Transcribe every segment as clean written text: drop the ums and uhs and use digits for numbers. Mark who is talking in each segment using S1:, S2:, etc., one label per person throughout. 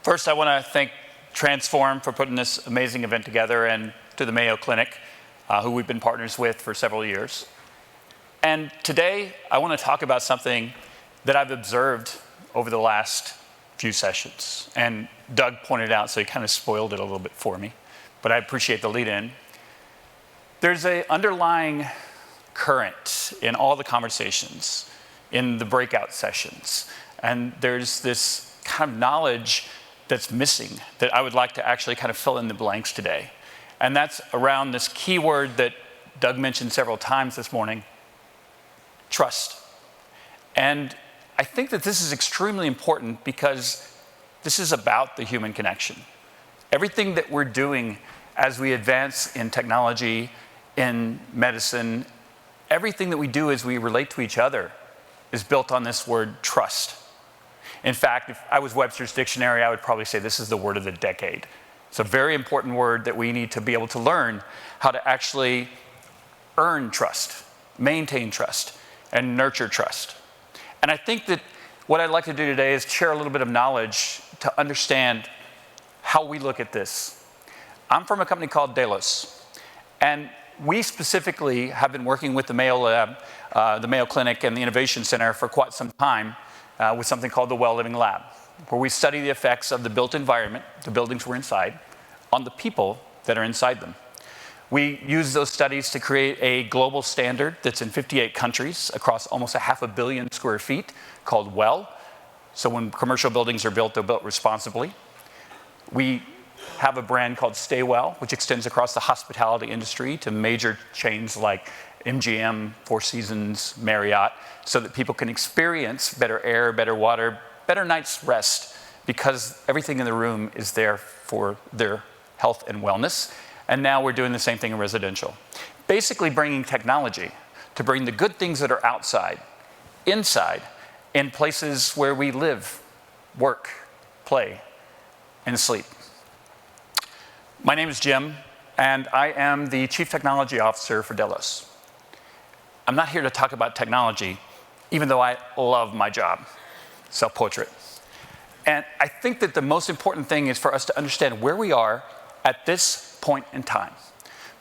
S1: First, I want to thank Transform for putting this amazing event together, and to the Mayo Clinic, who we've been partners with for several years. And today, I want to talk about something that I've observed over the last few sessions. And Doug pointed out, so he kind of spoiled it a little bit for me, but I appreciate the lead in. There's an underlying current in all the conversations, in the breakout sessions. And there's this kind of knowledge that's missing that I would like to actually kind of fill in the blanks today. And that's around this key word that Doug mentioned several times this morning, trust. And I think that this is extremely important because this is about the human connection. Everything that we're doing as we advance in technology, in medicine, everything that we do as we relate to each other is built on this word trust. In fact, if I was Webster's dictionary, I would probably say this is the word of the decade. It's a very important word that we need to be able to learn how to actually earn trust, maintain trust, and nurture trust. And I think that what I'd like to do today is share a little bit of knowledge to understand how we look at this. I'm from a company called Delos, and we specifically have been working with the Mayo Lab, the Mayo Clinic and the Innovation Center for quite some time with something called the Well Living Lab, where we study the effects of the built environment, the buildings we're inside, on the people that are inside them. We use those studies to create a global standard that's in 58 countries across almost 500 million square feet called WELL. So when commercial buildings are built, they're built responsibly. We have a brand called Stay Well, which extends across the hospitality industry to major chains like MGM, Four Seasons, Marriott, so that people can experience better air, better water, better night's rest, because everything in the room is there for their health and wellness. And now we're doing the same thing in residential. Basically bringing technology to bring the good things that are outside, inside, in places where we live, work, play, and sleep. My name is Jim, and I am the Chief Technology Officer for Delos. I'm not here to talk about technology, even though I love my job, self-portrait. And I think that the most important thing is for us to understand where we are at this point in time,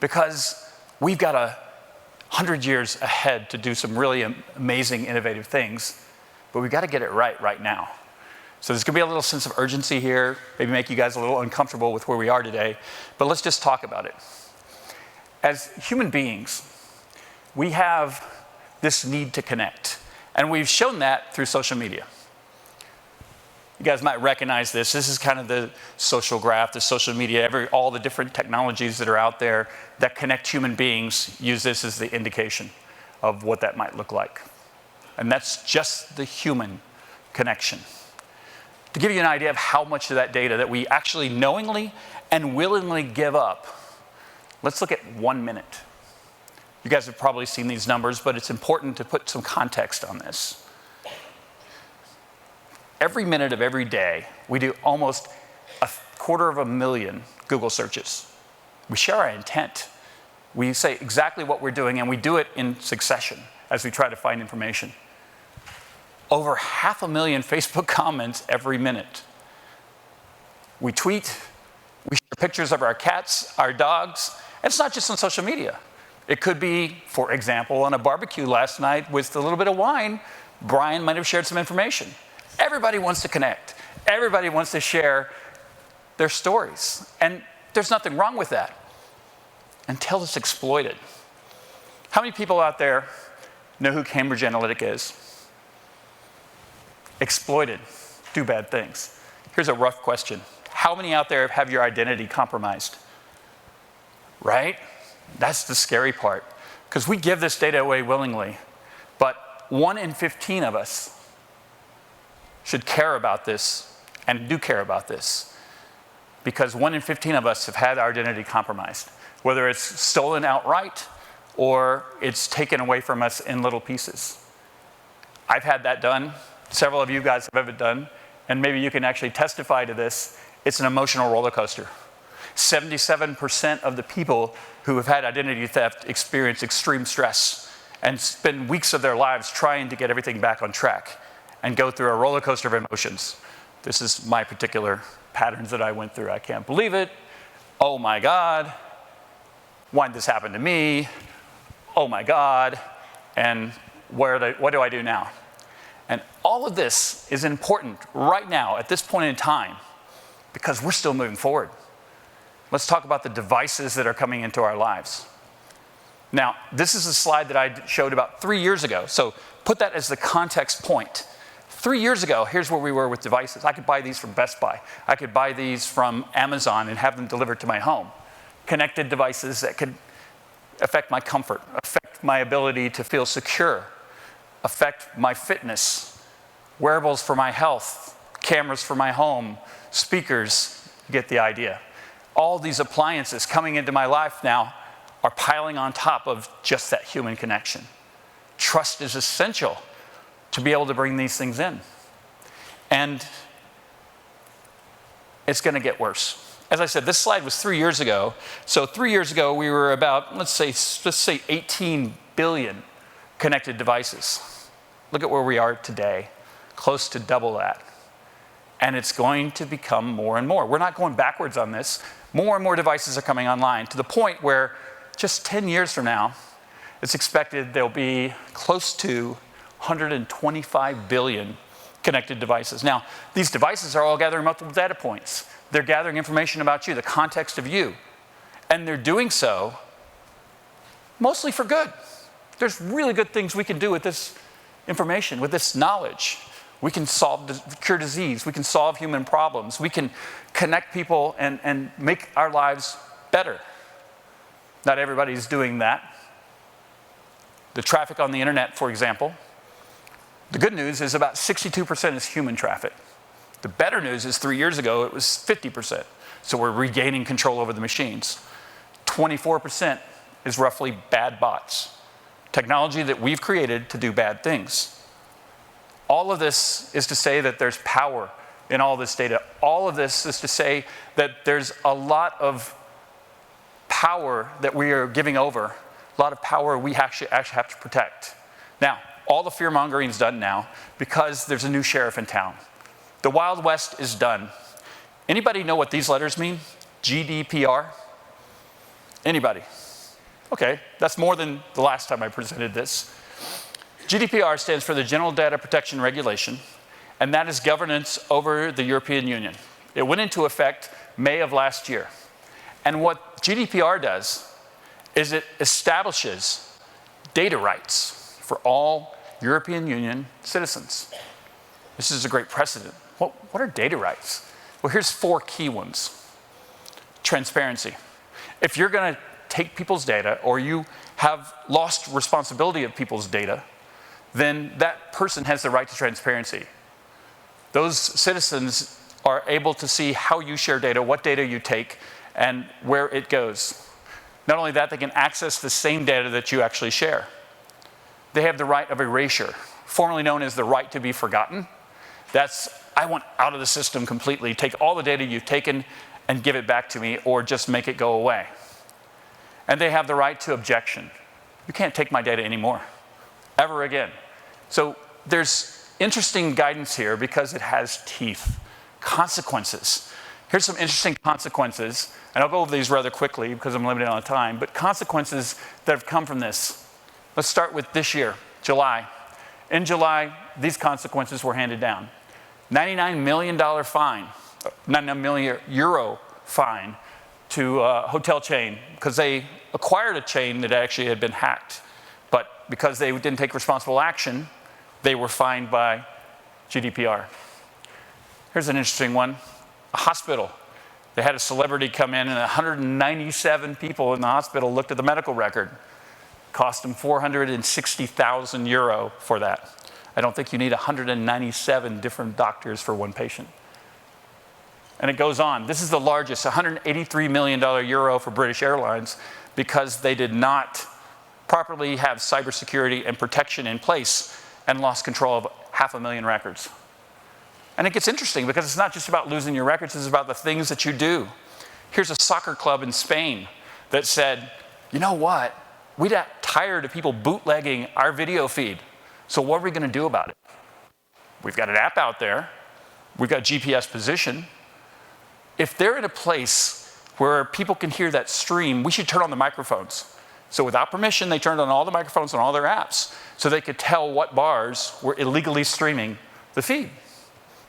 S1: because we've got 100 years ahead to do some really amazing, innovative things, but we've got to get it right now. So there's going to be a little sense of urgency here, maybe make you guys a little uncomfortable with where we are today, but let's just talk about it. As human beings, we have this need to connect, and we've shown that through social media. You guys might recognize this. This is kind of the social graph, the social media, all the different technologies that are out there that connect human beings use this as the indication of what that might look like. And that's just the human connection. To give you an idea of how much of that data that we actually knowingly and willingly give up, let's look at 1 minute. You guys have probably seen these numbers, but it's important to put some context on this. Every minute of every day, we do almost 250,000 Google searches. We share our intent. We say exactly what we're doing, and we do it in succession as we try to find information. Over 500,000 Facebook comments every minute. We tweet, we share pictures of our cats, our dogs, and it's not just on social media. It could be, for example, on a barbecue last night with a little bit of wine, Brian might have shared some information. Everybody wants to connect. Everybody wants to share their stories. And there's nothing wrong with that until it's exploited. How many people out there know who Cambridge Analytica is? Exploited, do bad things. Here's a rough question. How many out there have your identity compromised? Right? That's the scary part. Because we give this data away willingly, but 1 in 15 of us should care about this and do care about this, because 1 in 15 of us have had our identity compromised, whether it's stolen outright or it's taken away from us in little pieces. I've had that done. Several of you guys have had it done, and maybe you can actually testify to this. It's an emotional roller coaster. 77% of the people who have had identity theft experience extreme stress and spend weeks of their lives trying to get everything back on track and go through a roller coaster of emotions. This is my particular patterns that I went through. I can't believe it. Oh my God. Why did this happen to me? Oh my God. And what do I do now? And all of this is important right now at this point in time because we're still moving forward. Let's talk about the devices that are coming into our lives. Now, this is a slide that I showed about 3 years ago. So put that as the context point. 3 years ago, here's where we were with devices. I could buy these from Best Buy. I could buy these from Amazon and have them delivered to my home. Connected devices that could affect my comfort, affect my ability to feel secure, affect my fitness, wearables for my health, cameras for my home, speakers, you get the idea. All these appliances coming into my life now are piling on top of just that human connection. Trust is essential to be able to bring these things in. And it's going to get worse. As I said, this slide was 3 years ago. So 3 years ago, we were about, let's say 18 billion connected devices. Look at where we are today, close to double that. And it's going to become more and more. We're not going backwards on this. More and more devices are coming online to the point where just 10 years from now, it's expected there'll be close to 125 billion connected devices. Now, these devices are all gathering multiple data points. They're gathering information about you, the context of you. And they're doing so mostly for good. There's really good things we can do with this information, with this knowledge. We can cure disease. We can solve human problems. We can connect people and make our lives better. Not everybody's doing that. The traffic on the internet, for example, the good news is about 62% is human traffic. The better news is 3 years ago, it was 50%. So we're regaining control over the machines. 24% is roughly bad bots. Technology that we've created to do bad things. All of this is to say that there's power in all this data. All of this is to say that there's a lot of power that we are giving over, a lot of power we actually have to protect. Now, all the fear-mongering is done now because there's a new sheriff in town. The Wild West is done. Anybody know what these letters mean? GDPR? Anybody? Okay, that's more than the last time I presented this. GDPR stands for the General Data Protection Regulation, and that is governance over the European Union. It went into effect May of last year. And what GDPR does is it establishes data rights for all European Union citizens. This is a great precedent. What are data rights? Well, here's 4 key ones. Transparency. If you're going to take people's data or you have lost responsibility of people's data, then that person has the right to transparency. Those citizens are able to see how you share data, what data you take, and where it goes. Not only that, they can access the same data that you actually share. They have the right of erasure, formerly known as the right to be forgotten. That's, I want out of the system completely, take all the data you've taken and give it back to me, or just make it go away. And they have the right to objection. You can't take my data anymore, ever again. So there's interesting guidance here because it has teeth, consequences. Here's some interesting consequences, and I'll go over these rather quickly because I'm limited on time, but consequences that have come from this. Let's start with this year, July. In July, these consequences were handed down. $99 million fine, 99 million euro fine to a hotel chain because they acquired a chain that actually had been hacked. But because they didn't take responsible action, they were fined by GDPR. Here's an interesting one. A hospital. They had a celebrity come in and 197 people in the hospital looked at the medical record. Cost them 460,000 euro for that. I don't think you need 197 different doctors for one patient. And it goes on. This is the largest, $183 million euro for British Airlines because they did not properly have cybersecurity and protection in place and lost control of 500,000 records. And it gets interesting because it's not just about losing your records, it's about the things that you do. Here's a soccer club in Spain that said, you know what? We got tired of people bootlegging our video feed. So what are we going to do about it? We've got an app out there. we've got GPS position. If they're in a place where people can hear that stream, we should turn on the microphones. So without permission, they turned on all the microphones on all their apps so they could tell what bars were illegally streaming the feed,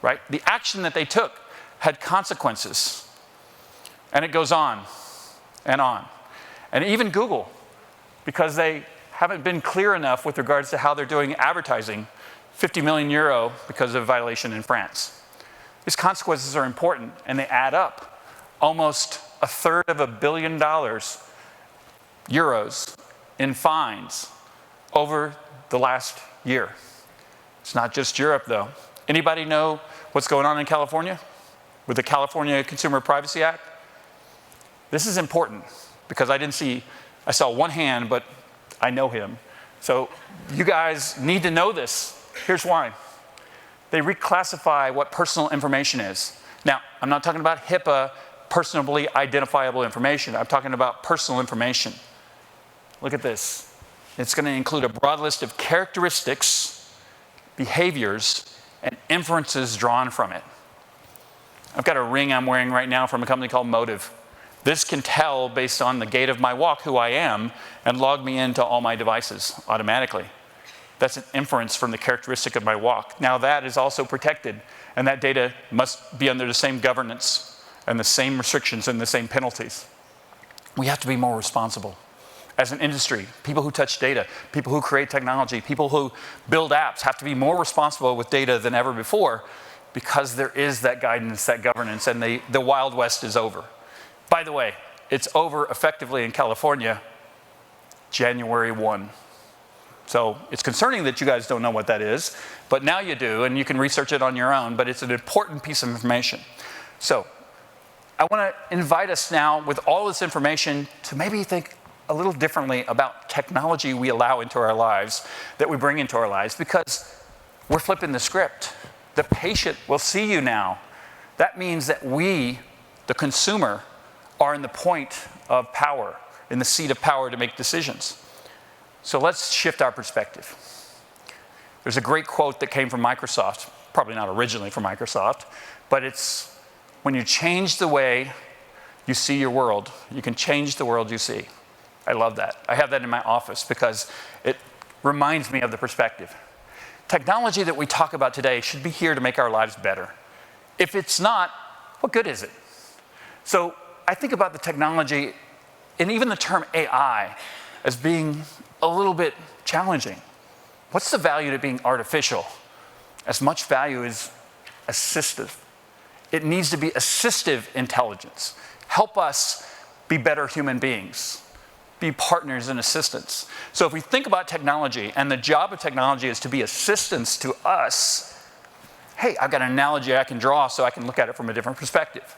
S1: right? The action that they took had consequences. And it goes on and on. And even Google, because they haven't been clear enough with regards to how they're doing advertising, 50 million euro because of violation in France. These consequences are important, and they add up. Almost $1/3 billion euros in fines over the last year. It's not just Europe, though. Anybody know what's going on in California with the California Consumer Privacy Act? This is important because I saw one hand, but I know him. So you guys need to know this. Here's why. They reclassify what personal information is. Now, I'm not talking about HIPAA, personally identifiable information. I'm talking about personal information. Look at this. It's going to include a broad list of characteristics, behaviors, and inferences drawn from it. I've got a ring I'm wearing right now from a company called Motive. This can tell, based on the gait of my walk, who I am, and log me into all my devices automatically. That's an inference from the characteristic of my walk. Now that is also protected, and that data must be under the same governance and the same restrictions and the same penalties. We have to be more responsible. As an industry, people who touch data, people who create technology, people who build apps have to be more responsible with data than ever before, because there is that guidance, that governance, and the Wild West is over. By the way, it's over effectively in California, January 1. So it's concerning that you guys don't know what that is, but now you do, and you can research it on your own, but it's an important piece of information. So I want to invite us now, with all this information, to maybe think a little differently about technology we allow into our lives, that we bring into our lives, because we're flipping the script. The patient will see you now. That means that we, the consumer, are in the point of power, in the seat of power to make decisions. So let's shift our perspective. There's a great quote that came from Microsoft, probably not originally from Microsoft, but it's, when you change the way you see your world, you can change the world you see. I love that. I have that in my office because it reminds me of the perspective. Technology that we talk about today should be here to make our lives better. If it's not, what good is it? So I think about the technology, and even the term AI, as being a little bit challenging. What's the value to being artificial? As much value as assistive. It needs to be assistive intelligence. Help us be better human beings. Be partners and assistants. So if we think about technology, and the job of technology is to be assistants to us, hey, I've got an analogy I can draw so I can look at it from a different perspective.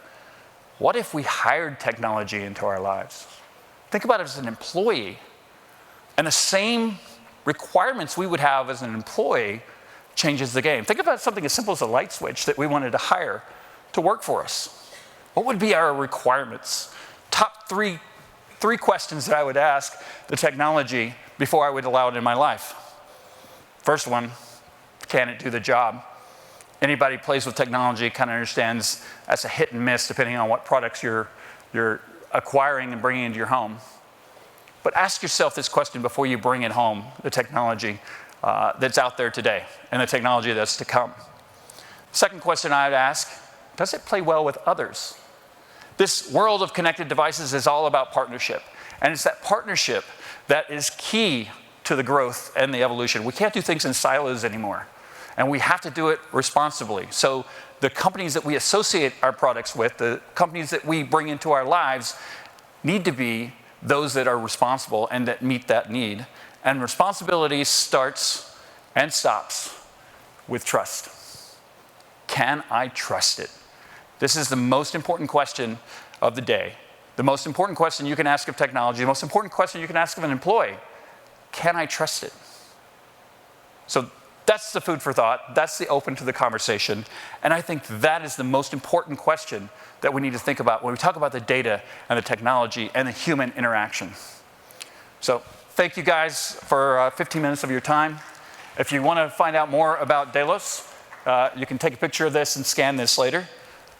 S1: What if we hired technology into our lives? Think about it as an employee, and the same requirements we would have as an employee changes the game. Think about something as simple as a light switch that we wanted to hire to work for us. What would be our requirements? Top three questions that I would ask the technology before I would allow it in my life. First one, can it do the job? Anybody who plays with technology kind of understands that's a hit and miss depending on what products you're acquiring and bringing into your home. But ask yourself this question before you bring it home, the technology that's out there today and the technology that's to come. Second question I would ask, does it play well with others? This world of connected devices is all about partnership. And it's that partnership that is key to the growth and the evolution. We can't do things in silos anymore. And we have to do it responsibly. So the companies that we associate our products with, the companies that we bring into our lives, need to be those that are responsible and that meet that need. And responsibility starts and stops with trust. Can I trust it? This is the most important question of the day. The most important question you can ask of technology, the most important question you can ask of an employee. Can I trust it? So that's the food for thought. That's the open to the conversation. And I think that is the most important question that we need to think about when we talk about the data and the technology and the human interaction. So thank you guys for 15 minutes of your time. If you want to find out more about Delos, You can take a picture of this and scan this later.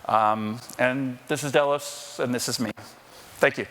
S1: And this is Delos, and this is me. Thank you.